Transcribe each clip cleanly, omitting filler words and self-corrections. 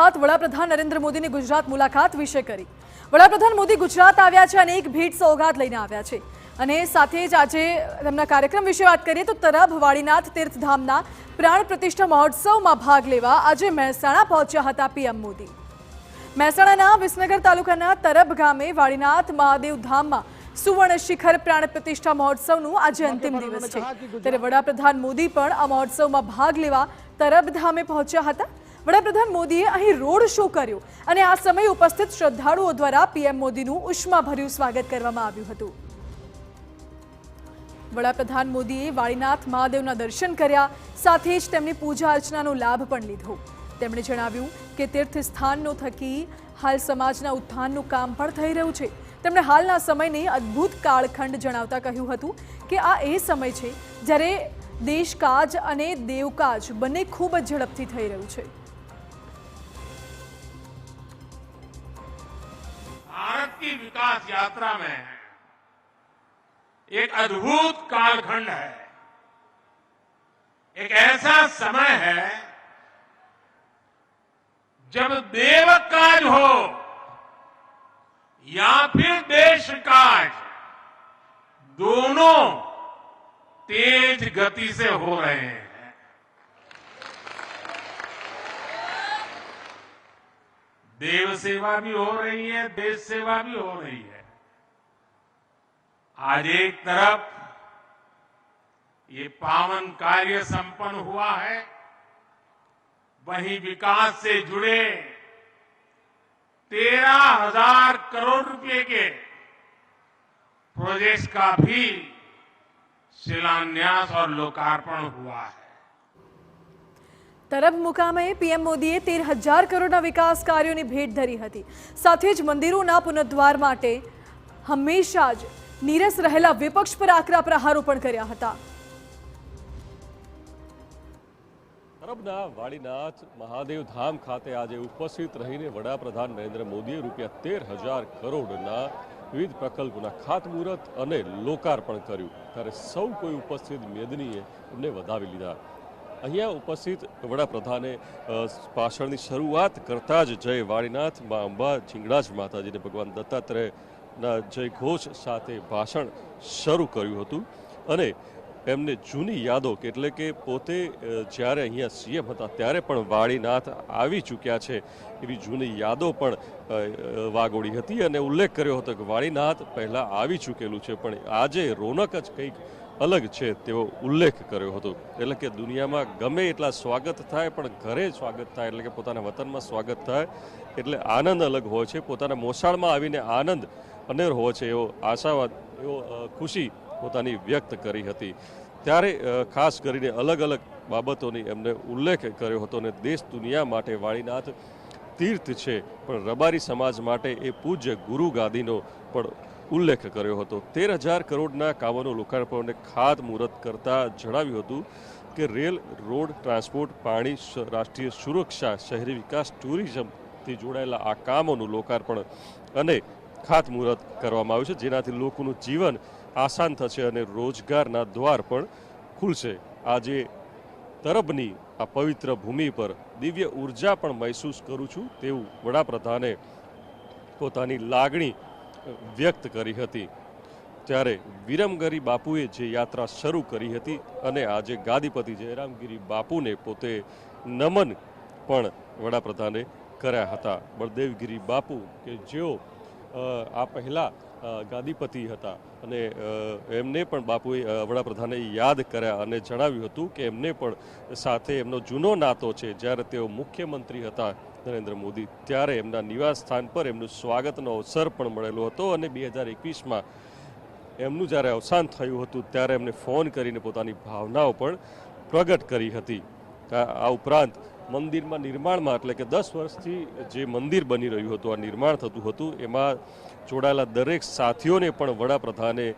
વાત વડાપ્રધાન નરેન્દ્ર મોદીની ગુજરાત મુલાકાત વિશે કરી। વડાપ્રધાન મોદી ગુજરાત આવ્યા છે અને એક ભેટ સોગાત લઈને આવ્યા છે અને સાથે જ આજે તેમના કાર્યક્રમ વિશે વાત કરીએ તો તરબ વાડીનાથ તીર્થધામના પ્રાણ પ્રતિષ્ઠા મહોત્સવમાં ભાગ લેવા આજે મહેસાણા પહોંચ્યા હતા પીએમ મોદી। મહેસાણાના વિસનગર તાલુકાના તરબ ગામે વાડીનાથ મહાદેવ ધામમાં સુવર્ણ શિખર પ્રાણ પ્રતિષ્ઠા મહોત્સવનું આજે અંતિમ દિવસ છે, ત્યારે વડાપ્રધાન મોદી પણ આ મહોત્સવમાં ભાગ લેવા તરબ ધામે પહોંચ્યા હતા। વડાપ્રધાન મોદીએ અહીં રોડ શો કર્યો અને આ સમયે ઉપસ્થિત શ્રદ્ધાળુઓ દ્વારા પીએમ મોદીનું ઉષ્માભર્યું સ્વાગત કરવામાં આવ્યું હતું। વડાપ્રધાન મોદીએ વાડીનાથ મહાદેવના દર્શન કર્યા, સાથે જ તેમની પૂજા અર્ચનાનો લાભ પણ લીધો। તેમણે જણાવ્યું કે તીર્થસ્થાનો થકી હાલ સમાજના ઉત્થાનનું કામ પણ થઈ રહ્યું છે। તેમણે હાલના સમયને અદ્ભુત કાળખંડ જણાવતા કહ્યું હતું કે આ એ સમય છે જ્યારે દેશકાજ અને દેવકાજ બંને ખૂબ જ ઝડપથી થઈ રહ્યું છે। भारत की विकास यात्रा में एक अद्भुत कालखंड है, एक ऐसा समय है जब देव काज हो या फिर देश काज, दोनों तेज गति से हो रहे हैं। देव सेवा भी हो रही है, देश सेवा भी हो रही है। आज एक तरफ ये पावन कार्य संपन्न हुआ है, वहीं विकास से जुड़े 13,000 करोड़ रुपए के प्रोजेक्ट्स का भी शिलान्यास और लोकार्पण हुआ है। તરબ મુકામે પીએમ મોદીએ 13,000 કરોડના વિકાસ કાર્યોની ભેટ ધરી હતી। સાથે જ મંદિરોના પુનર્દ્વાર માટે હંમેશા જ નીરસ રહેલા વિપક્ષ પર આકરા પ્રહારો પણ કર્યા હતા। તરબના વાડીનાથ મહાદેવ ધામ ખાતે આજે ઉપસ્થિત રહીને વડાપ્રધાન નરેન્દ્ર મોદીએ ₹13,000 કરોડના વિવિધ પ્રકલ્પોના ખાતમુહૂર્ત અને લોકાર્પણ કર્યું, ત્યારે સૌ કોઈ ઉપસ્થિત મેદનીએ એમને વધાવી લીધા। અહીંયા ઉપસ્થિત વડાપ્રધાને ભાષણની શરૂઆત કરતા જ જય વાડીનાથ મા અંબા ચિંગડાજ માતાજીને ભગવાન દત્તાત્રેયના જય ઘોષ સાથે ભાષણ શરૂ કર્યું હતું અને એમને જૂની યાદો એટલે કે પોતે જ્યારે અહીંયા સીએમ હતા ત્યારે પણ વાડીનાથ આવી ચૂક્યા છે એવી જૂની યાદો પણ વાગોળી હતી અને ઉલ્લેખ કર્યો હતો કે વાડીનાથ પહેલાં આવી ચૂકેલું છે પણ આજે રોનક જ કંઈક अलग है तेवो उल्लेख कर्यो हतो। एटले के दुनिया में गमे एटला स्वागत थाय पण घरे स्वागत थाय एटले के पोताना वतन में स्वागत थाय एटले आनंद अलग होय छे। पोताना मोसाळमां आवीने आनंद अनेर होय छे एवो आशावाद एवो खुशी पोतानी व्यक्त करी हती। त्यारे खास करीने अलग अलग बाबतोनी एमने उल्लेख कर्यो हतो ने देश दुनिया माटे वाडीनाथ तीर्थ छे पण रबारी समाज माटे ए पूज्य गुरु गादीनो पण उल्लेख कर्यो हतो। 13,000 करोड़ना कामोનું लोकार्पण અને ખાતમુહૂર્ત કરતા જણાવ્યું હતું કે રેલ, રોડ, ટ્રાન્સપોર્ટ, પાણી, રાષ્ટ્રીય સુરક્ષા, શહેરી વિકાસ, ટુરિઝમથી જોડાયેલા આ કામોનું લોકાર્પણ અને ખાતમુહૂર્ત કરવામાં આવ્યું છે, જેનાથી લોકોનું જીવન આસાન થશે અને રોજગારના દ્વાર પણ ખુલશે। આજે તરબની આ પવિત્ર ભૂમિ પર દિવ્ય ઉર્જા પણ મહેસૂસ કરું છું તેવું વડાપ્રધાને પોતાની લાગણી व्यक्त करी हती। त्यारे विरमगिरी बापुए जे यात्रा शरू करी हती अने आजे गादीपति जयरामगिरी बापुने पोते नमन पण वडाप्रधाने कर्या हता। बलदेवगिरी बापू के जेओ आ पहला गादीपति हता अने एमने पण बापुए वडाप्रधाने याद कर्या अने जणाव्युं हतुं के एमने पण साथे एमनो जूनो नातो छे। ज्यारे तेओ मुख्यमंत्री हता नरेंद्र मोदी त्यारे एमना निवास स्थान पर एमनुं स्वागतनो अवसर पण मळेलो हतो अने 2021 में एमनुं ज्यारे अवसान थयुं हतुं त्यारे एमने फोन करीने पोतानी भावनाओ पण प्रगट करी हती। आ उपरांत मंदिरमां निर्माणमां एटले के 10 वर्षथी जे मंदिर बनी रह्युं हतुं, आ निर्माण थतुं हतुं, एमां जोडाયેલા दरेक साथीओने पण वडाप्रधाने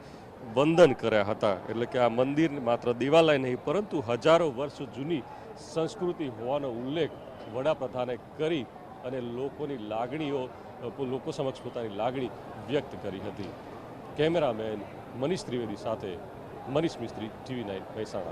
वंदन कर्या हता। एटले के आ मंदिर मात्र देवालय नहीं परंतु हजारों वर्ष जूनी संस्कृति होवानो उल्लेख वडाप्रधाने करी अने लोकोनी लागणीओ लोको समक्ष पोतानी लागणी व्यक्त करी हती। कैमरामेन मनीष त्रिवेदी साथे मनीष मिस्त्री, TV9 મહેસાણા।